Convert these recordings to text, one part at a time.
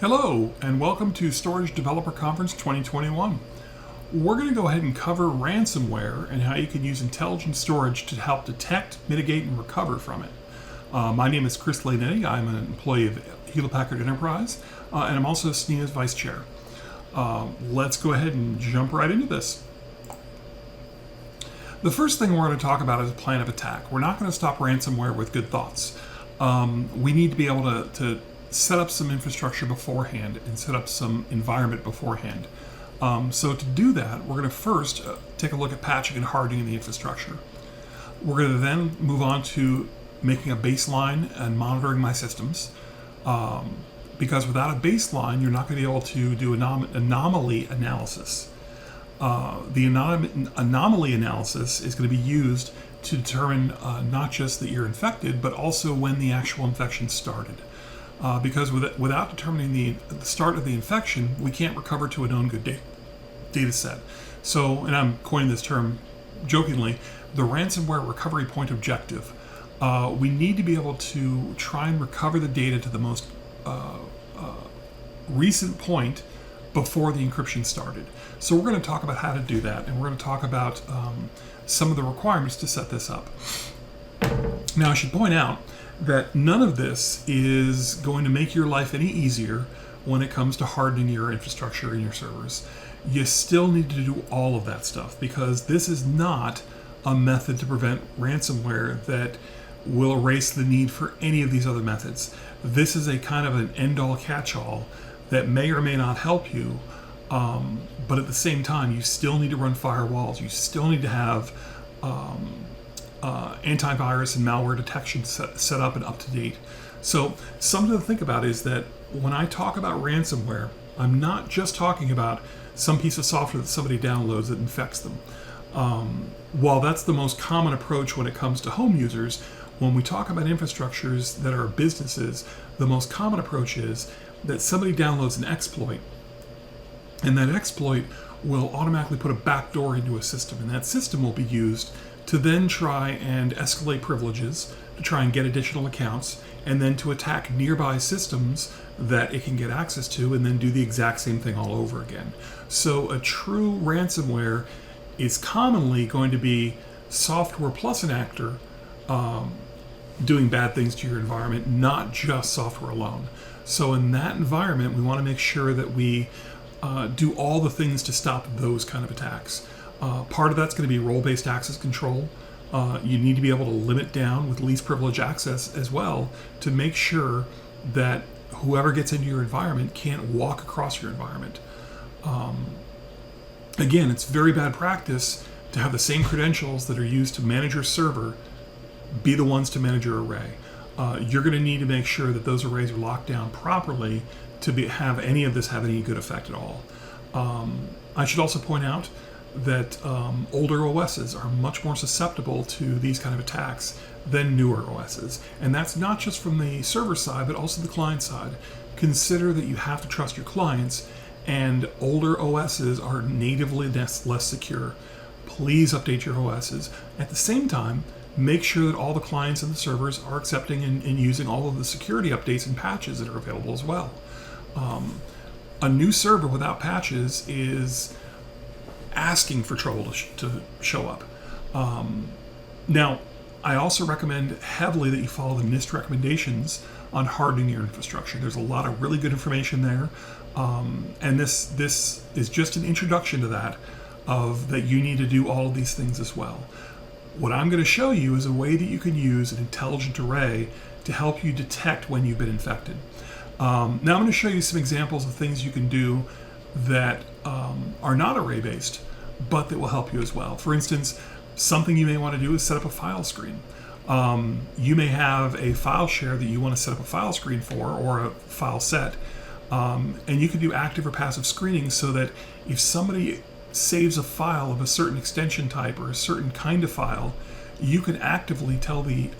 Hello, and welcome to Storage Developer Conference 2021. We're going to go ahead and cover ransomware and how you can use intelligent storage to help detect, mitigate, and recover from it. My name is Chris Lionetti. I'm an employee of Hewlett Packard Enterprise, and I'm also SNIA's Vice Chair. Let's go ahead and jump right into this. The first thing we're going to talk about is a plan of attack. We're not going to stop ransomware with good thoughts. We need to be able to set up some infrastructure beforehand and set up some environment beforehand. So to do that, we're going to first take a look at patching and hardening the infrastructure. We're going to then move on to making a baseline and monitoring my systems. Because without a baseline, you're not going to be able to do anomaly analysis. The anomaly analysis is going to be used to determine not just that you're infected, but also when the actual infection started. Because without determining the start of the infection, we can't recover to a known good data set. So, and I'm coining this term jokingly, the ransomware recovery point objective. We need to be able to try and recover the data to the most recent point before the encryption started. So we're going to talk about how to do that, and we're going to talk about some of the requirements to set this up. Now, I should point out that none of this is going to make your life any easier when it comes to hardening your infrastructure and your servers. You still need to do all of that stuff because this is not a method to prevent ransomware that will erase the need for any of these other methods. This is a kind of an end-all catch-all that may or may not help you, but at the same time, you still need to run firewalls. You still need to have antivirus and malware detection set up and up to date. So something to think about is that when I talk about ransomware, I'm not just talking about some piece of software that somebody downloads that infects them. While that's the most common approach when it comes to home users, when we talk about infrastructures that are businesses, the most common approach is that somebody downloads an exploit, and that exploit will automatically put a backdoor into a system, and that system will be used to then try and escalate privileges, to try and get additional accounts, and then to attack nearby systems that it can get access to, and then do the exact same thing all over again. So a true ransomware is commonly going to be software plus an actor doing bad things to your environment, not just software alone. So in that environment, we want to make sure that we do all the things to stop those kind of attacks. Part of that's going to be role-based access control. You need to be able to limit down with least privilege access as well to make sure that whoever gets into your environment can't walk across your environment. Again, it's very bad practice to have the same credentials that are used to manage your server be the ones to manage your array. You're going to need to make sure that those arrays are locked down properly to have any of this have any good effect at all. I should also point out that older OSs are much more susceptible to these kind of attacks than newer OSs. And that's not just from the server side, but also the client side. Consider that you have to trust your clients, and older OSs are natively less secure. Please update your OSs. At the same time, make sure that all the clients and the servers are accepting and using all of the security updates and patches that are available as well. A new server without patches is asking for trouble to show up. Now, I also recommend heavily that you follow the NIST recommendations on hardening your infrastructure. There's a lot of really good information there, and this is just an introduction to that you need to do all of these things as well. What I'm going to show you is a way that you can use an intelligent array to help you detect when you've been infected. Now I'm going to show you some examples of things you can do that are not array-based, but that will help you as well. For instance, something you may want to do is set up a file screen. You may have a file share that you want to set up a file screen for, or a file set, and you can do active or passive screening so that if somebody saves a file of a certain extension type or a certain kind of file, you can actively tell the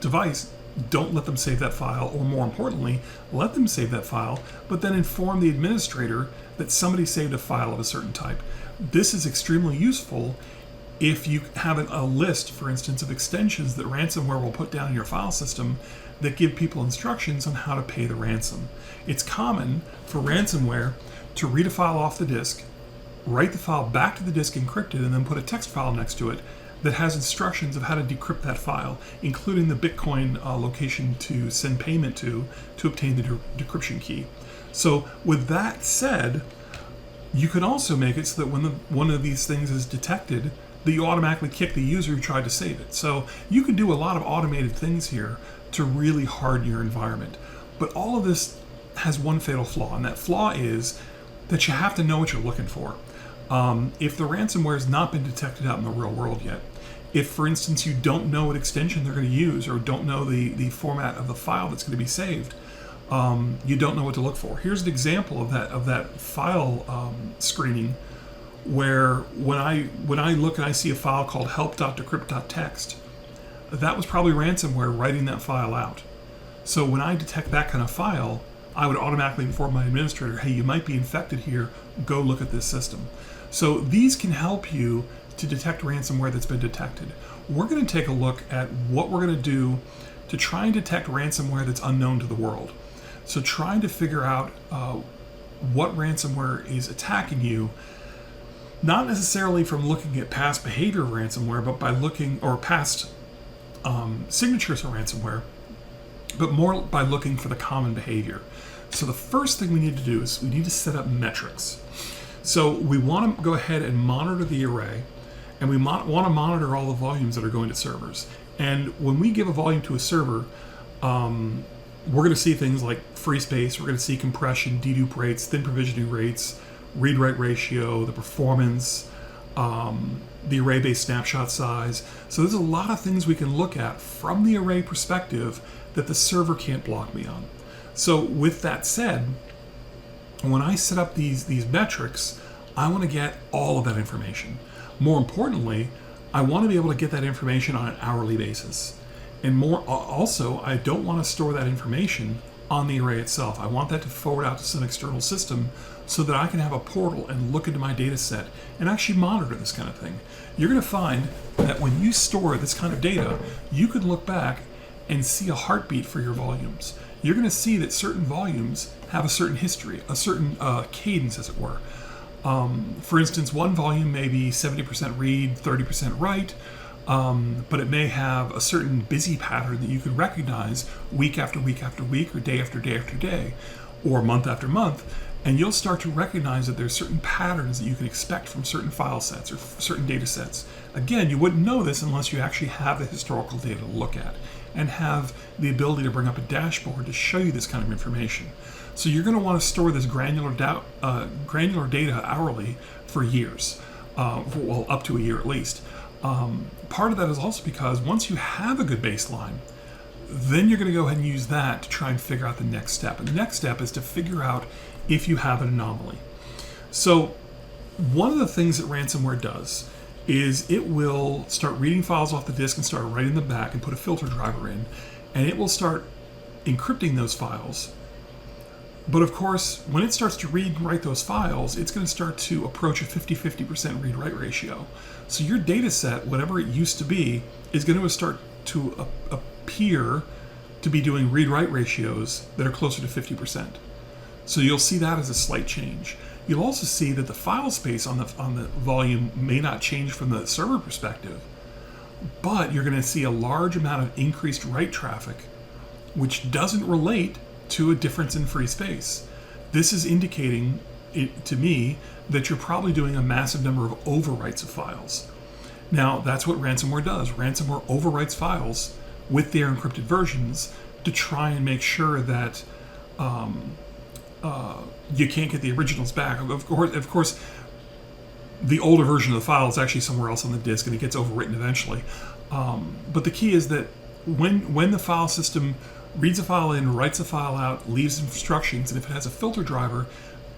device, don't let them save that file, or more importantly, let them save that file, but then inform the administrator that somebody saved a file of a certain type. This is extremely useful if you have a list, for instance, of extensions that ransomware will put down in your file system that give people instructions on how to pay the ransom. It's common for ransomware to read a file off the disk, write the file back to the disk encrypted, and then put a text file next to it that has instructions of how to decrypt that file, including the Bitcoin location to send payment to obtain the decryption key. So with that said, you can also make it so that when one of these things is detected, that you automatically kick the user who tried to save it. So you can do a lot of automated things here to really harden your environment. But all of this has one fatal flaw, and that flaw is that you have to know what you're looking for. If the ransomware has not been detected out in the real world yet, if, for instance, you don't know what extension they're going to use or don't know the format of the file that's going to be saved, you don't know what to look for. Here's an example of that file screening, where when I look and I see a file called help.decrypt.txt, that was probably ransomware writing that file out. So when I detect that kind of file, I would automatically inform my administrator, hey, you might be infected here, go look at this system. So these can help you to detect ransomware that's been detected. We're going to take a look at what we're going to do to try and detect ransomware that's unknown to the world. So trying to figure out what ransomware is attacking you, not necessarily from looking at past behavior of ransomware, but by looking, or past signatures of ransomware, but more by looking for the common behavior. So the first thing we need to do is we need to set up metrics. So we want to go ahead and monitor the array, and we want to monitor all the volumes that are going to servers. And when we give a volume to a server, we're going to see things like free space, we're going to see compression, dedupe rates, thin provisioning rates, read-write ratio, the performance, the array-based snapshot size. So there's a lot of things we can look at from the array perspective that the server can't block me on. So with that said, when I set up these metrics, I want to get all of that information. More importantly, I want to be able to get that information on an hourly basis. And also, I don't want to store that information on the array itself. I want that to forward out to some external system so that I can have a portal and look into my data set and actually monitor this kind of thing. You're going to find that when you store this kind of data, you can look back and see a heartbeat for your volumes. You're going to see that certain volumes have a certain history, a certain cadence, as it were. For instance, one volume may be 70% read, 30% write, but it may have a certain busy pattern that you could recognize week after week after week, or day after day after day, or month after month, and you'll start to recognize that there's certain patterns that you can expect from certain file sets or certain data sets. Again, you wouldn't know this unless you actually have the historical data to look at and have the ability to bring up a dashboard to show you this kind of information. So you're going to want to store this granular data hourly for years, well, up to a year at least. Part of that is also because once you have a good baseline, then you're going to go ahead and use that to try and figure out the next step. And the next step is to figure out if you have an anomaly. So one of the things that ransomware does is it will start reading files off the disk and start writing them back and put a filter driver in, and it will start encrypting those files. But of course, when it starts to read and write those files, it's going to start to approach a 50-50% read-write ratio. So your data set, whatever it used to be, is going to start to appear to be doing read-write ratios that are closer to 50%. So you'll see that as a slight change. You'll also see that the file space on the volume may not change from the server perspective, but you're going to see a large amount of increased write traffic, which doesn't relate to a difference in free space. This is indicating to me that you're probably doing a massive number of overwrites of files. Now, that's what ransomware does. Ransomware overwrites files with their encrypted versions to try and make sure that you can't get the originals back. Of course, the older version of the file is actually somewhere else on the disk, and it gets overwritten eventually. But the key is that when the file system reads a file in, writes a file out, leaves instructions, and if it has a filter driver,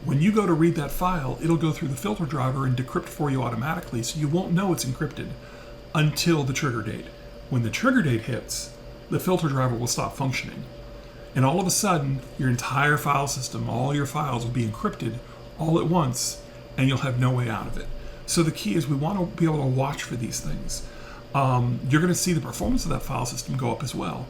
when you go to read that file, it'll go through the filter driver and decrypt for you automatically, so you won't know it's encrypted until the trigger date. When the trigger date hits, the filter driver will stop functioning. And all of a sudden, your entire file system, all your files will be encrypted all at once, and you'll have no way out of it. So the key is we want to be able to watch for these things. You're going to see the performance of that file system go up as well.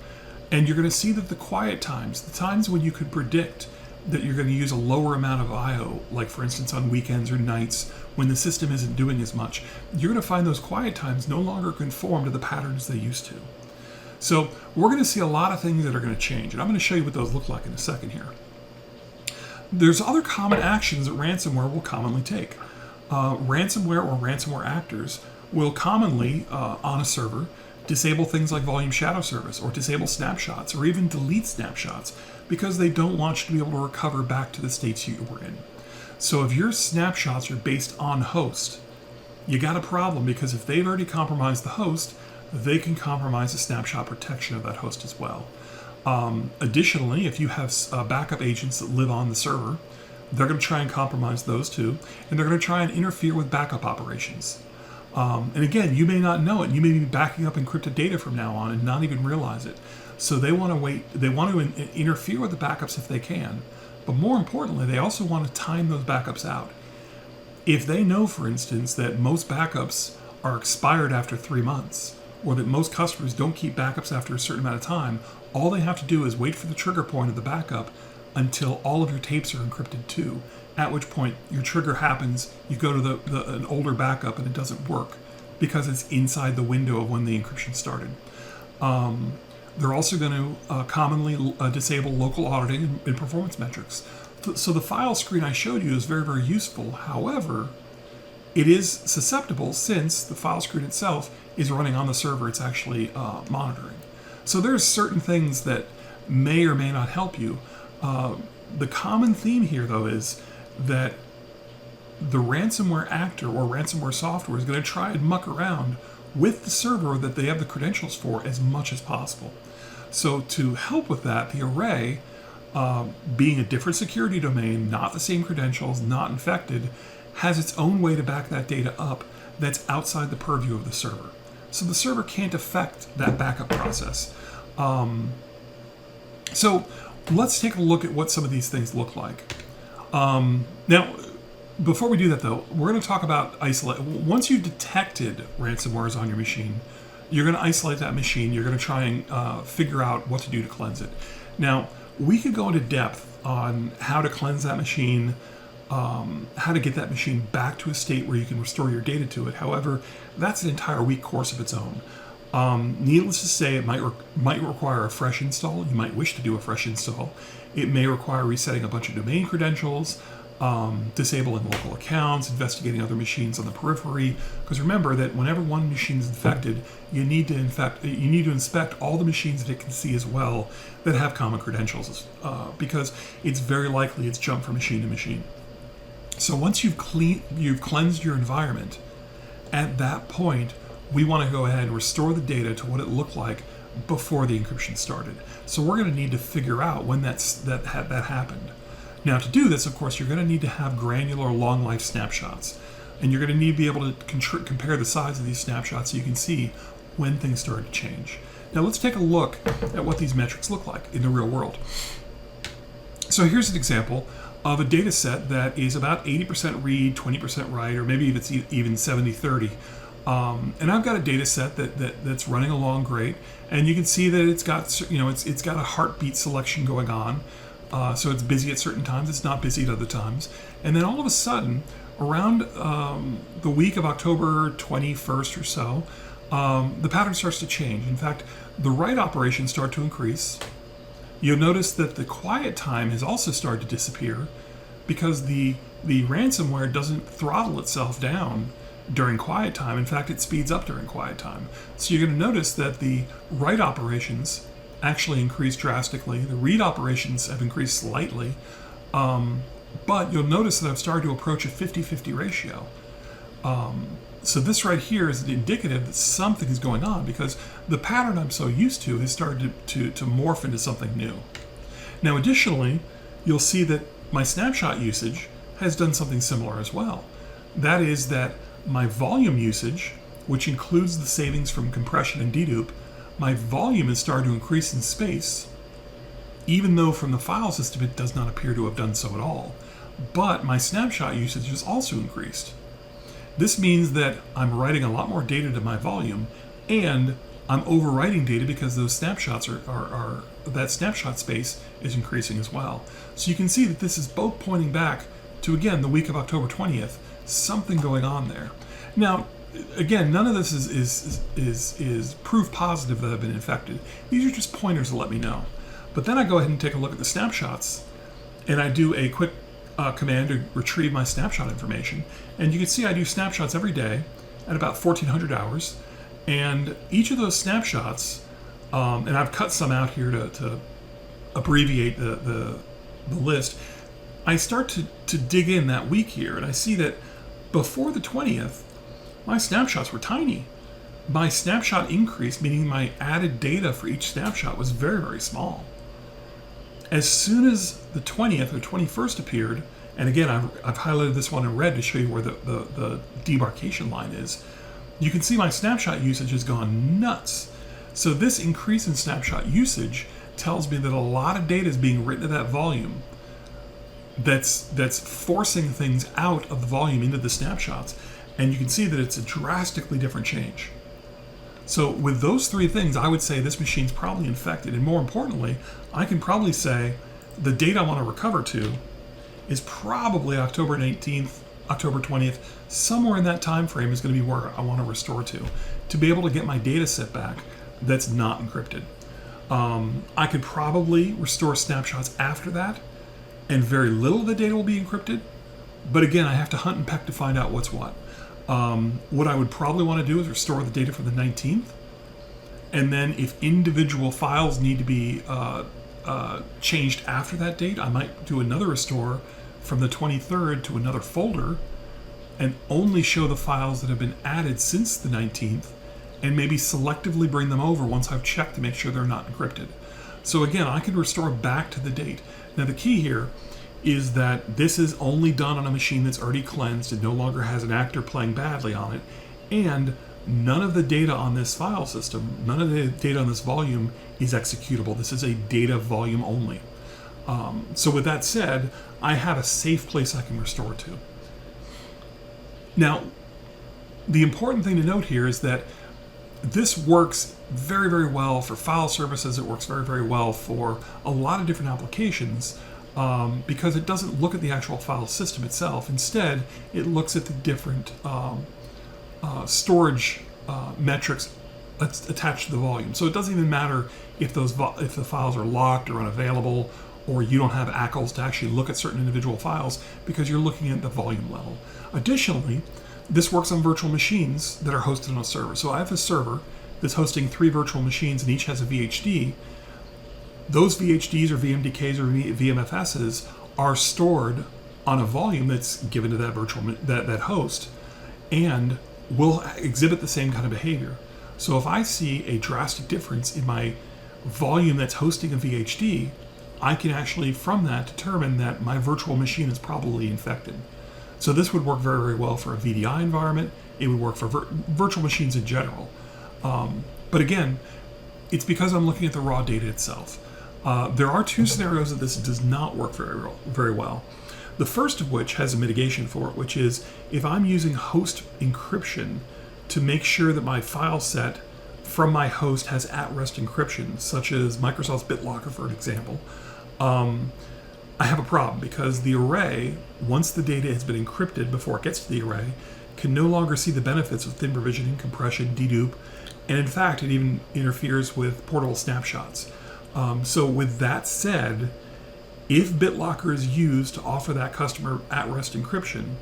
And you're going to see that the quiet times, the times when you could predict that you're going to use a lower amount of I/O, like for instance on weekends or nights when the system isn't doing as much, you're going to find those quiet times no longer conform to the patterns they used to. So we're going to see a lot of things that are going to change, and I'm going to show you what those look like in a second here. There's other common actions that ransomware will commonly take. Ransomware or ransomware actors will commonly, on a server, disable things like volume shadow service, or disable snapshots, or even delete snapshots, because they don't want you to be able to recover back to the states you were in. So if your snapshots are based on host, you got a problem, because if they've already compromised the host, they can compromise the snapshot protection of that host as well. Additionally, if you have backup agents that live on the server, they're going to try and compromise those too, and they're going to try and interfere with backup operations. And again, you may not know it. You may be backing up encrypted data from now on and not even realize it. So they want to wait. They want to interfere with the backups if they can. But more importantly, they also want to time those backups out. If they know, for instance, that most backups are expired after 3 months, or that most customers don't keep backups after a certain amount of time, all they have to do is wait for the trigger point of the backup until all of your tapes are encrypted too, at which point your trigger happens, you go to an older backup and it doesn't work because it's inside the window of when the encryption started. They're also going to commonly disable local auditing and performance metrics. So the file screen I showed you is very, very useful. However, it is susceptible since the file screen itself is running on the server it's actually monitoring. So there's certain things that may or may not help you. The common theme here, though, is that the ransomware actor or ransomware software is going to try and muck around with the server that they have the credentials for as much as possible. So to help with that, the array, being a different security domain, not the same credentials, not infected, has its own way to back that data up that's outside the purview of the server. So the server can't affect that backup process. So let's take a look at what some of these things look like. Now, before we do that though, we're going to talk about isolate. Once you've detected ransomware is on your machine, you're going to isolate that machine. You're going to try and figure out what to do to cleanse it. Now, we could go into depth on how to cleanse that machine, how to get that machine back to a state where you can restore your data to it. However, that's an entire week course of its own. Needless to say, it might require a fresh install. You might wish to do a fresh install. It may require resetting a bunch of domain credentials, disabling local accounts, investigating other machines on the periphery. Because remember that whenever one machine is infected, you need to inspect all the machines that it can see as well that have common credentials, because it's very likely it's jumped from machine to machine. So once you've cleansed your environment, at that point, we want to go ahead and restore the data to what it looked like before the encryption started. So we're going to need to figure out when that happened. Now, to do this, of course, you're going to need to have granular long life snapshots, and you're going to need to be able to compare the size of these snapshots so you can see when things started to change. Now, let's take a look at what these metrics look like in the real world. So here's an example of a data set that is about 80% read, 20% write, or maybe it's even 70-30. And I've got a data set that's running along great, and you can see that it's got it's got a heartbeat selection going on. So it's busy at certain times, it's not busy at other times. And then all of a sudden, around the week of October 21st or so, the pattern starts to change. In fact, the write operations start to increase. You'll notice that the quiet time has also started to disappear because the ransomware doesn't throttle itself down during quiet time. In fact, it speeds up during quiet time. So you're going to notice that the write operations actually increased drastically. The read operations have increased slightly, but you'll notice that I've started to approach a 50-50 ratio. So this right here is indicative that something is going on because the pattern I'm so used to has started to morph into something new. Now, additionally, you'll see that my snapshot usage has done something similar as well. That is that my volume usage, which includes the savings from compression and dedupe, my volume has started to increase in space, even though from the file system it does not appear to have done so at all. But my snapshot usage has also increased. This means that I'm writing a lot more data to my volume, and I'm overwriting data because those snapshots are that snapshot space is increasing as well. So you can see that this is both pointing back to, again, the week of October 20th, something going on there. Now, again, none of this is proof positive that I've been infected. These are just pointers to let me know. But then I go ahead and take a look at the snapshots, and I do a quick command to retrieve my snapshot information. And you can see I do snapshots every day at about 1400 hours. And each of those snapshots, and I've cut some out here to abbreviate the list, I start to dig in that week here, and I see that before the 20th, my snapshots were tiny. My snapshot increase, meaning my added data for each snapshot, was very, very small. As soon as the 20th or 21st appeared, and again, I've highlighted this one in red to show you where the demarcation line is, you can see my snapshot usage has gone nuts. So this increase in snapshot usage tells me that a lot of data is being written to that volume that's forcing things out of the volume into the snapshots. And you can see that it's a drastically different change. So with those three things, I would say this machine's probably infected. And more importantly, I can probably say the date I want to recover to is probably October 19th, October 20th, somewhere in that time frame is going to be where I want to restore to be able to get my data set back that's not encrypted. I could probably restore snapshots after that, and very little of the data will be encrypted. But again, I have to hunt and peck to find out what's what. What I would probably want to do is restore the data for the 19th, and then if individual files need to be changed after that date, I might do another restore from the 23rd to another folder and only show the files that have been added since the 19th, and maybe selectively bring them over once I've checked to make sure they're not encrypted. So again, I can restore back to the date. Now the key here is that this is only done on a machine that's already cleansed and no longer has an actor playing badly on it, and none of the data on this file system, none of the data on this volume is executable. This is a data volume only. So with that said, I have a safe place I can restore to. Now, the important thing to note here is that this works very, very well for file services. It works very, very well for a lot of different applications because it doesn't look at the actual file system itself. Instead, it looks at the different storage metrics attached to the volume. So it doesn't even matter if the files are locked or unavailable, or you don't have ACLs to actually look at certain individual files because you're looking at the volume level. Additionally, this works on virtual machines that are hosted on a server. So I have a server that's hosting 3 virtual machines, and each has a VHD. Those VHDs or VMDKs or VMFSs are stored on a volume that's given to that that host, and will exhibit the same kind of behavior. So if I see a drastic difference in my volume that's hosting a VHD, I can actually, from that, determine that my virtual machine is probably infected. So this would work very, very well for a VDI environment. It would work for virtual machines in general. But again, it's because I'm looking at the raw data itself. There are 2 scenarios that this does not work very well. The first of which has a mitigation for it, which is if I'm using host encryption to make sure that my file set from my host has at-rest encryption, such as Microsoft's BitLocker, for example, I have a problem because the array, once the data has been encrypted before it gets to the array, can no longer see the benefits of thin provisioning, compression, dedupe, and in fact, it even interferes with portable snapshots. So with that said, if BitLocker is used to offer that customer at-rest encryption,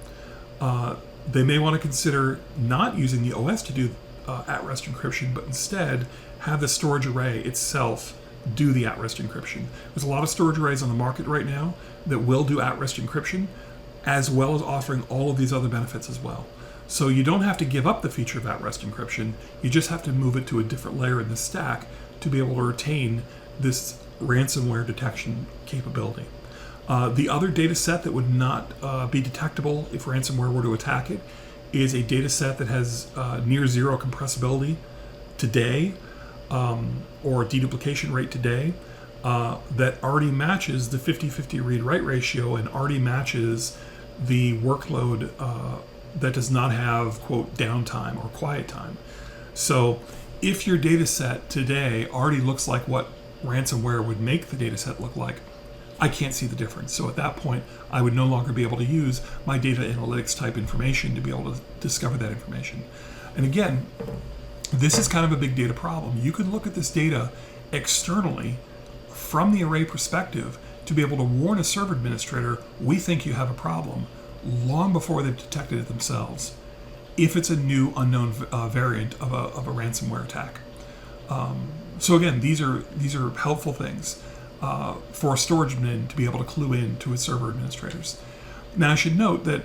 they may want to consider not using the OS to do at-rest encryption, but instead have the storage array itself do the at-rest encryption. There's a lot of storage arrays on the market right now that will do at-rest encryption, as well as offering all of these other benefits as well. So you don't have to give up the feature of at-rest encryption, you just have to move it to a different layer in the stack to be able to retain this ransomware detection capability. The other data set that would not be detectable if ransomware were to attack it is a data set that has near zero compressibility today, or deduplication rate today, that already matches the 50-50 read-write ratio and already matches the workload that does not have, quote, downtime or quiet time. So if your data set today already looks like what ransomware would make the data set look like, I can't see the difference. So at that point, I would no longer be able to use my data analytics type information to be able to discover that information. And again, this is kind of a big data problem. You could look at this data externally from the array perspective to be able to warn a server administrator, we think you have a problem, long before they've detected it themselves, if it's a new unknown variant of a ransomware attack. So again, these are helpful things for a storage admin to be able to clue in to its server administrators. Now, I should note that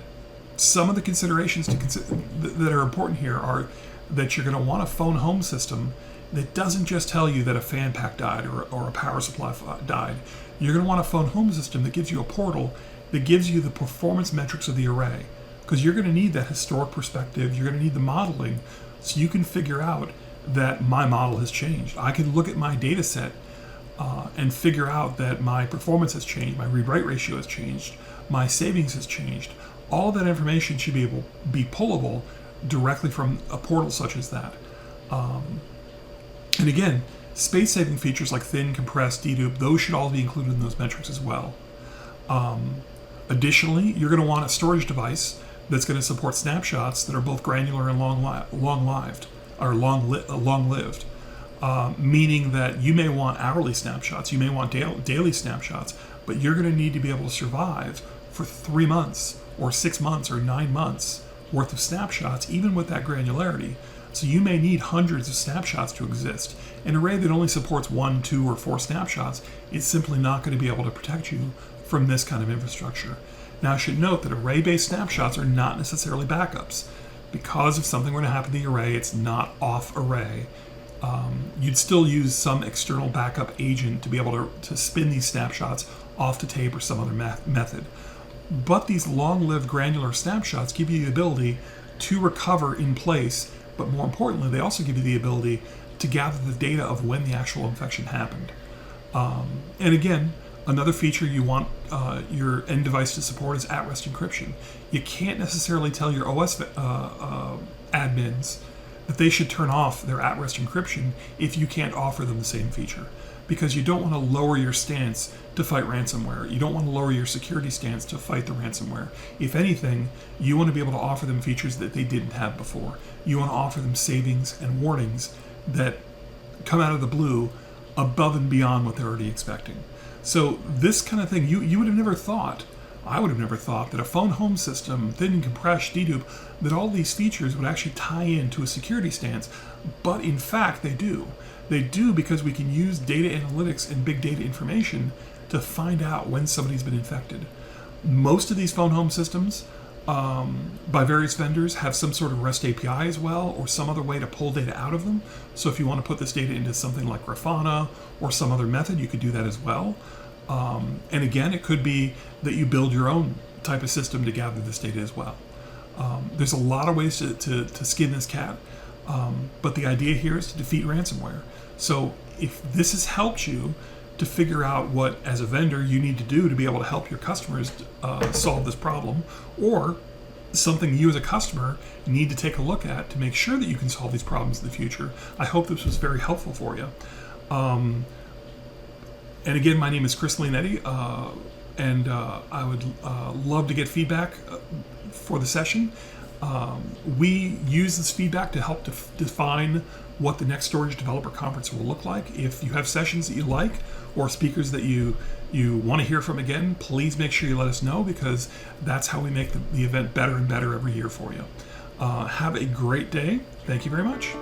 some of the considerations that are important here are that you're going to want a phone home system that doesn't just tell you that a fan pack died or a power supply died. You're going to want a phone home system that gives you a portal that gives you the performance metrics of the array, because you're going to need that historic perspective. You're going to need the modeling so you can figure out that my model has changed. I can look at my data set and figure out that my performance has changed, my read-write ratio has changed, my savings has changed. All that information should be pullable directly from a portal such as that. And again, space-saving features like thin, compressed, dedupe, those should all be included in those metrics as well. Additionally, you're going to want a storage device that's going to support snapshots that are both granular and long-lived, meaning that you may want hourly snapshots, you may want daily snapshots, but you're going to need to be able to survive for 3 months or 6 months or 9 months worth of snapshots, even with that granularity. So you may need hundreds of snapshots to exist. An array that only supports 1, 2, or 4 snapshots is simply not going to be able to protect you from this kind of infrastructure. Now, I should note that array-based snapshots are not necessarily backups. Because if something were to happen to the array, it's not off array. You'd still use some external backup agent to be able to spin these snapshots off to tape or some other method. But these long-lived granular snapshots give you the ability to recover in place, but more importantly, they also give you the ability to gather the data of when the actual infection happened. And again, another feature you want your end device to support is at-rest encryption. You can't necessarily tell your OS admins that they should turn off their at-rest encryption if you can't offer them the same feature, because you don't want to lower your stance to fight ransomware. You don't want to lower your security stance to fight the ransomware. If anything, you want to be able to offer them features that they didn't have before. You want to offer them savings and warnings that come out of the blue above and beyond what they're already expecting. So this kind of thing, you would have never thought, I would have never thought that a phone home system, thin, compressed, dedupe, that all these features would actually tie into a security stance. But in fact, they do. They do, because we can use data analytics and big data information to find out when somebody's been infected. Most of these phone home systems by various vendors have some sort of REST API as well, or some other way to pull data out of them. So if you want to put this data into something like Grafana or some other method, you could do that as well. And again, it could be that you build your own type of system to gather this data as well. There's a lot of ways to skin this cat, but the idea here is to defeat ransomware. So if this has helped you to figure out what, as a vendor, you need to do to be able to help your customers solve this problem, or something you as a customer need to take a look at to make sure that you can solve these problems in the future, I hope this was very helpful for you. And again, my name is Chris Lionetti, and I would love to get feedback for the session. We use this feedback to help define what the next Storage Developer Conference will look like. If you have sessions that you like or speakers that you want to hear from again, please make sure you let us know, because that's how we make the event better and better every year for you. Have a great day. Thank you very much.